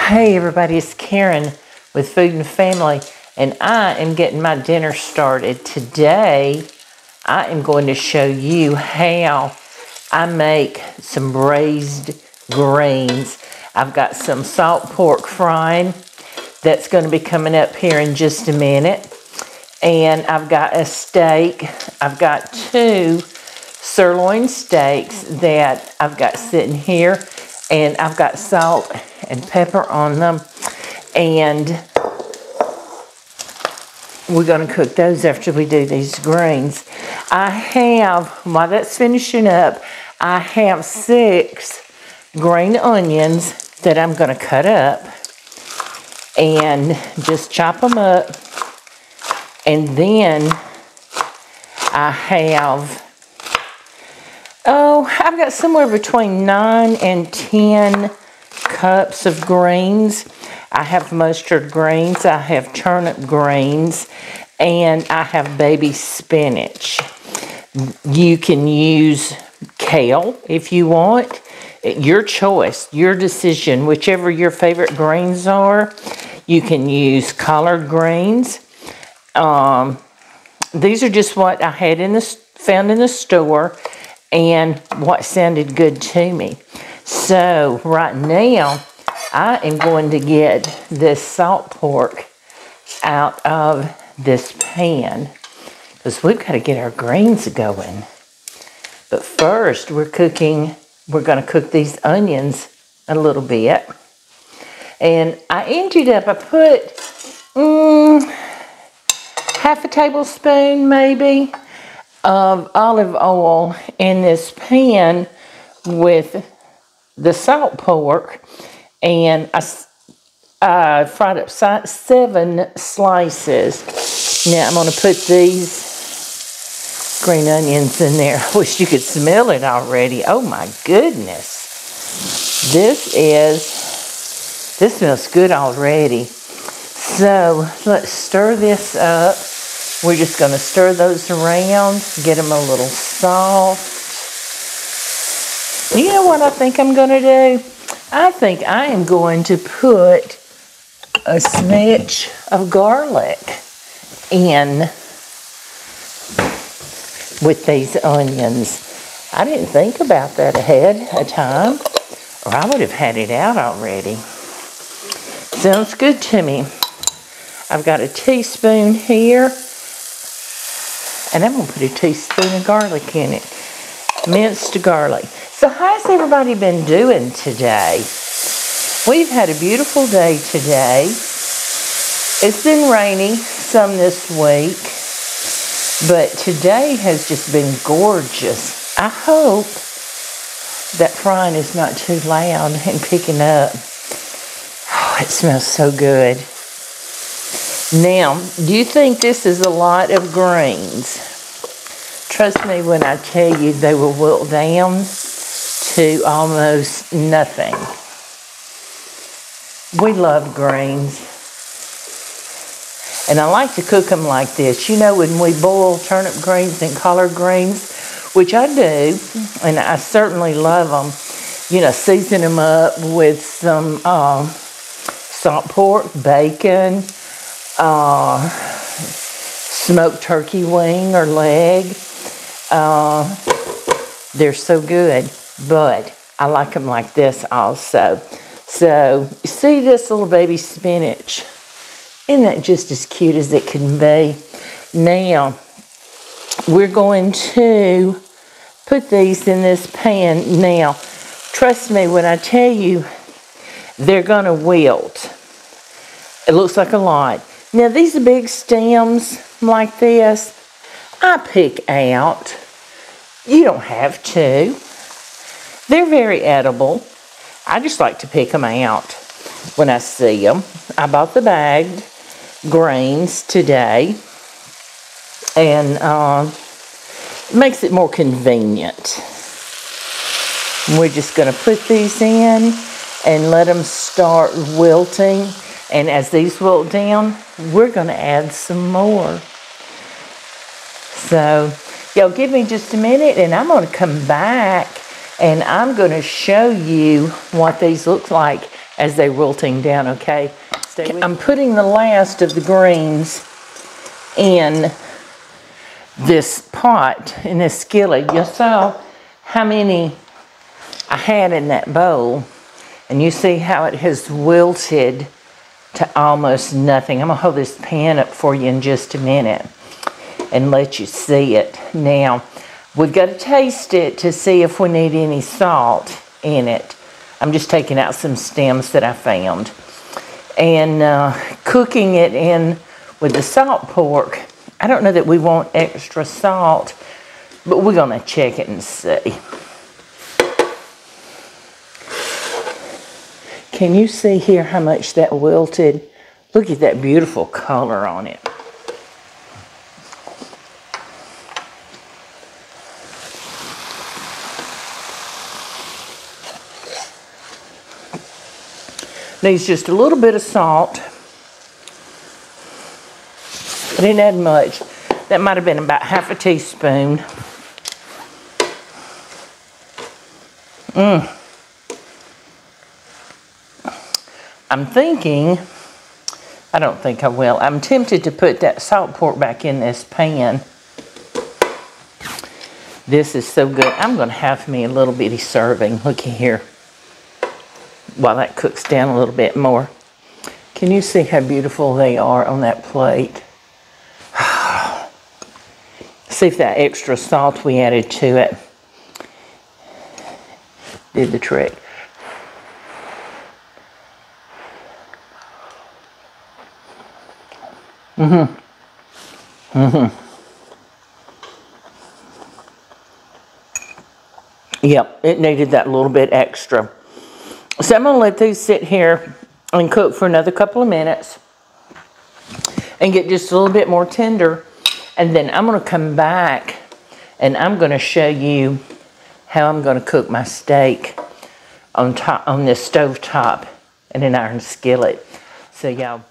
Hey everybody, it's Karen with Food and Family, and I am getting my dinner started. Today, I am going to show you how I make some braised greens. I've got some salt pork frying that's going to be coming up here in just a minute. And I've got a steak. I've got two sirloin steaks that I've got sitting here. And I've got salt and pepper on them. And we're going to cook those after we do these greens. I have, while that's finishing up, I have 6 green onions that I'm going to cut up. And just chop them up. And then I have, I've got somewhere between 9 and 10 cups of greens. I have mustard greens, I have turnip greens, and I have baby spinach. You can use kale if you want. Your choice, your decision, whichever your favorite greens are. You can use collard greens. These are just what I had found in the store and what sounded good to me. So right now, I am going to get this salt pork out of this pan because we've got to get our greens going. But first, we're going to cook these onions a little bit. And I put half a tablespoon maybe of olive oil in this pan with the salt pork, and I fried up 7 slices. Now I'm going to put these green onions in there. I wish you could smell it already. Oh my goodness. This smells good already. So let's stir this up. We're just going to stir those around, get them a little soft. You know what I think I'm going to do? I think I am going to put a smidge of garlic in with these onions. I didn't think about that ahead of time, or I would have had it out already. Sounds good to me. I've got a teaspoon here, and I'm going to put a teaspoon of garlic in it. Minced garlic. So how's everybody been doing today? We've had a beautiful day today. It's been rainy some this week, but today has just been gorgeous. I hope that frying is not too loud and picking up. Oh, it smells so good. Now, do you think this is a lot of greens? Trust me when I tell you they will wilt down to almost nothing. We love greens. And I like to cook them like this. You know, when we boil turnip greens and collard greens, which I do, and I certainly love them, you know, season them up with some salt pork, bacon, smoked turkey wing or leg. They're so good, but I like them like this also. So, see this little baby spinach? Isn't that just as cute as it can be? Now, we're going to put these in this pan. Now, trust me when I tell you, they're going to wilt. It looks like a lot. Now, these big stems like this, I pick out. You don't have to. They're very edible. I just like to pick them out when I see them. I bought the bagged greens today, and it makes it more convenient. We're just going to put these in and let them start wilting. And as these wilt down, we're going to add some more. So, y'all give me just a minute and I'm going to come back and I'm going to show you what these look like as they're wilting down, okay? I'm putting the last of the greens in this pot, in this skillet. You saw how many I had in that bowl, and you see how it has wilted to almost nothing. I'm gonna hold this pan up for you in just a minute and let you see it. Now, we've got to taste it to see if we need any salt in it. I'm just taking out some stems that I found. And cooking it in with the salt pork, I don't know that we want extra salt, but we're gonna check it and see. Can you see here how much that wilted? Look at that beautiful color on it. Needs just a little bit of salt. I didn't add much. That might have been about half a teaspoon. I'm thinking, I don't think I will. I'm tempted to put that salt pork back in this pan. This is so good. I'm going to have me a little bitty serving. Looky here. While that cooks down a little bit more. Can you see how beautiful they are on that plate? See if that extra salt we added to it did the trick. Yep, it needed that little bit extra. So I'm gonna let these sit here and cook for another couple of minutes and get just a little bit more tender. And then I'm gonna come back and I'm gonna show you how I'm gonna cook my steak on this stove top in an iron skillet. So y'all,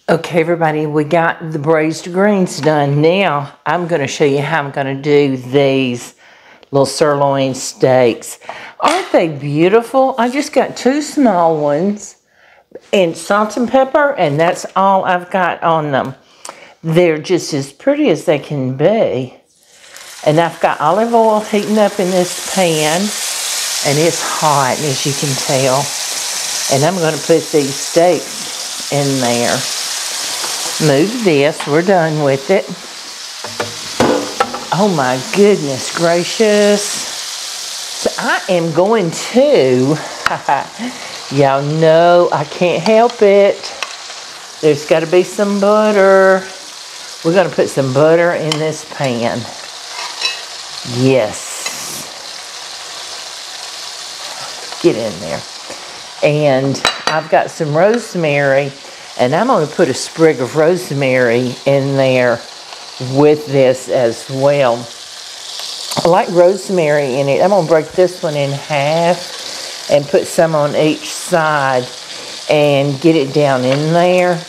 okay everybody, we got the braised greens done. Now I'm gonna show you how I'm gonna do these little sirloin steaks. Aren't they beautiful? I just got 2 small ones and salt and pepper, and that's all I've got on them. They're just as pretty as they can be. And I've got olive oil heating up in this pan, and it's hot, as you can tell. And I'm going to put these steaks in there. Move this, we're done with it. Oh my goodness gracious. So I am going to, y'all know I can't help it. There's got to be some butter. We're going to put some butter in this pan. Yes. Get in there. And I've got some rosemary, and I'm going to put a sprig of rosemary in there with this as well. I like rosemary in it. I'm going to break this one in half and put some on each side and get it down in there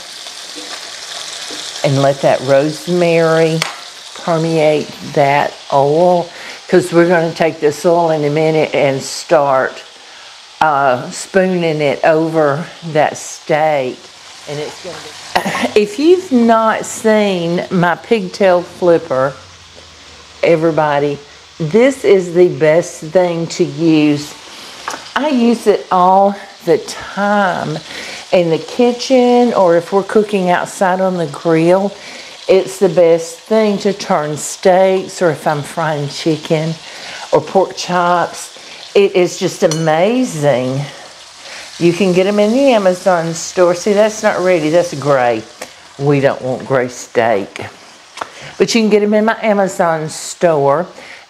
and let that rosemary permeate that oil, because we're going to take this oil in a minute and start spooning it over that steak. And it's going to be... If you've not seen my pigtail flipper, everybody, this is the best thing to use. I use it all the time in the kitchen, or if we're cooking outside on the grill. It's the best thing to turn steaks, or if I'm frying chicken or pork chops. It is just amazing. You can get them in the Amazon store. See, that's not ready. That's gray. We don't want gray steak. But you can get them in my Amazon store.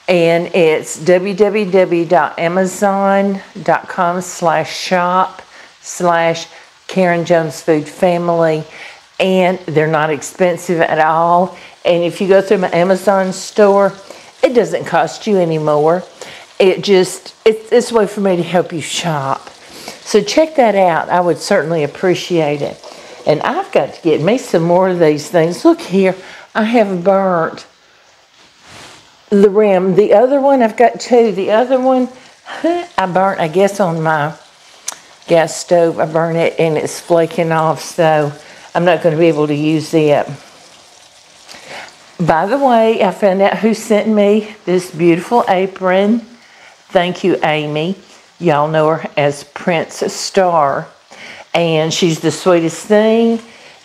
And it's www.amazon.com/shop/karenjonesfoodfamily. And they're not expensive at all. And if you go through my Amazon store, it doesn't cost you any more. It's a way for me to help you shop. So check that out. I would certainly appreciate it. And I've got to get me some more of these things. Look here, I have burnt the rim. The other one, I've got 2. The other one, I burnt, I guess, on my gas stove. I burn it and it's flaking off, so I'm not going to be able to use it. By the way, I found out who sent me this beautiful apron. Thank you, Amy. Y'all know her as Prince Star. And she's the sweetest thing.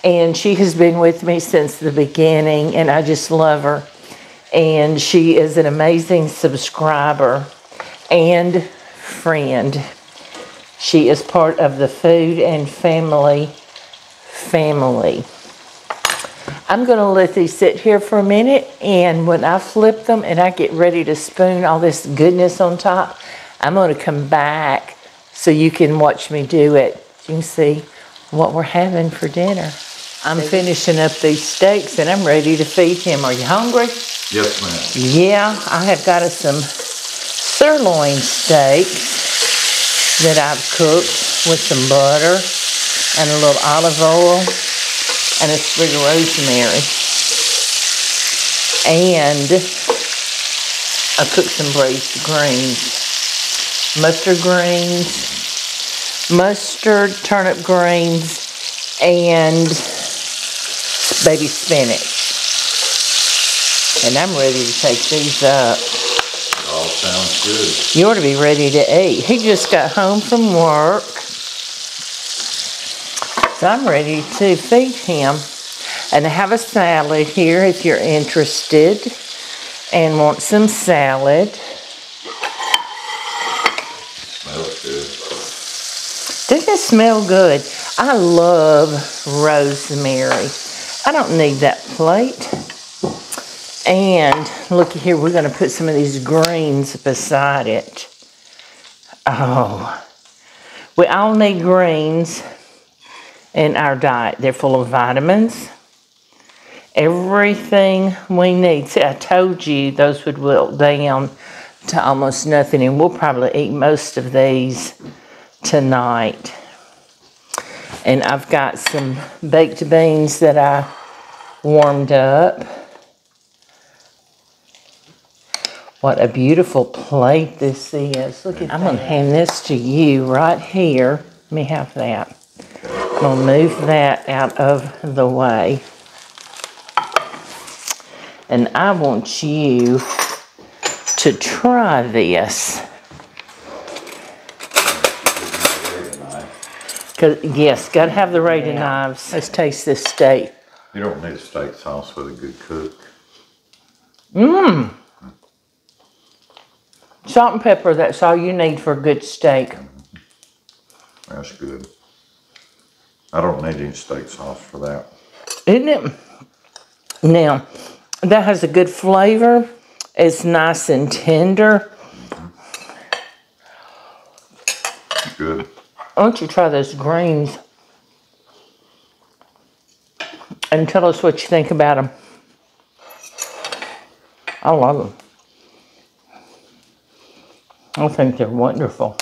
And she has been with me since the beginning, and I just love her. And she is an amazing subscriber and friend. She is part of the Food and Family family. I'm going to let these sit here for a minute, and when I flip them and I get ready to spoon all this goodness on top, I'm going to come back so you can watch me do it. You can see what we're having for dinner. I'm finishing up these steaks and I'm ready to feed him. Are you hungry? Yes, ma'am. Yeah, I have got us some sirloin steaks that I've cooked with some butter and a little olive oil and a sprig of rosemary. And I cooked some braised greens. Mustard, turnip greens, and baby spinach. And I'm ready to take these up. All sounds good. You ought to be ready to eat. He just got home from work. So I'm ready to feed him. And I have a salad here if you're interested and want some salad. Smells good. Doesn't it smell good? I love rosemary. I don't need that plate. And look here, we're going to put some of these greens beside it. Oh, we all need greens in our diet. They're full of vitamins. Everything we need. See, I told you those would wilt down to almost nothing, and we'll probably eat most of these tonight. And I've got some baked beans that I warmed up. What a beautiful plate this is. Look at that. I'm going to hand this to you right here. Let me have that. I'm going to move that out of the way. And I want you to try this. Yes, got to have the Raiden knives. Let's taste this steak. You don't need a steak sauce with a good cook. Mmm. Salt and pepper, that's all you need for a good steak. That's good. I don't need any steak sauce for that. Isn't it? Now, that has a good flavor. It's nice and tender. Good. Why don't you try those greens and tell us what you think about them. I love them. I think they're wonderful.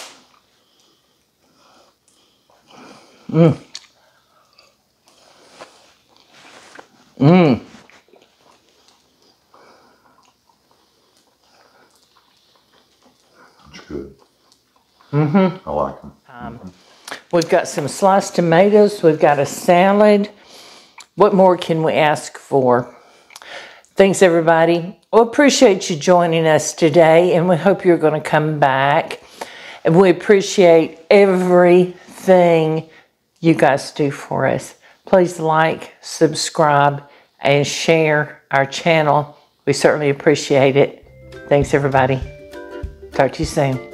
Mmm. Mmm. That's good. Mm-hmm. I like them. We've got some sliced tomatoes. We've got a salad. What more can we ask for? Thanks, everybody. We appreciate you joining us today, and we hope you're going to come back. And we appreciate everything you guys do for us. Please like, subscribe, and share our channel. We certainly appreciate it. Thanks, everybody. Talk to you soon.